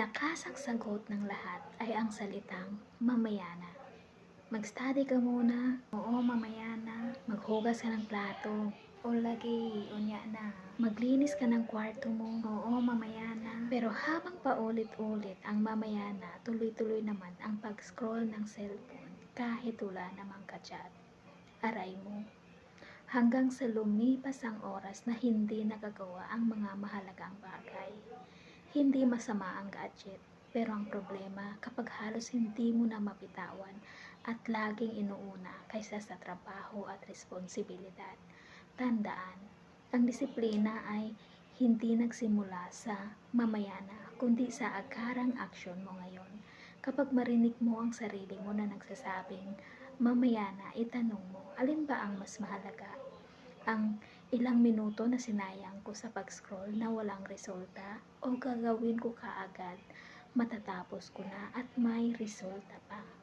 Malakas ang sagot ng lahat ay ang salitang mamaya na. Mag-study ka muna, oo mamaya na. Maghugas ka ng plato, o lagi, unya na. Maglinis ka ng kwarto mo, oo mamaya na. Pero habang paulit-ulit ang mamaya na, tuloy-tuloy naman ang pag-scroll ng cellphone kahit wala namang ka-chat. Aray mo. Hanggang sa lumipas ang oras na hindi nagagawa ang mga mahalagang bagay. Hindi masama ang gadget, pero ang problema kapag halos hindi mo na mapitawan at laging inuuna kaysa sa trabaho at responsibilidad. Tandaan, ang disiplina ay hindi nagsimula sa mamaya na, kundi sa agarang aksyon mo ngayon. Kapag marinig mo ang sarili mo na nagsasabing mamaya na, itanong mo, alin ba ang mas mahalaga? Ang ilang minuto na sinayang ko sa pag-scroll na walang resulta o gagawin ko kaagad matatapos ko na at may resulta pa?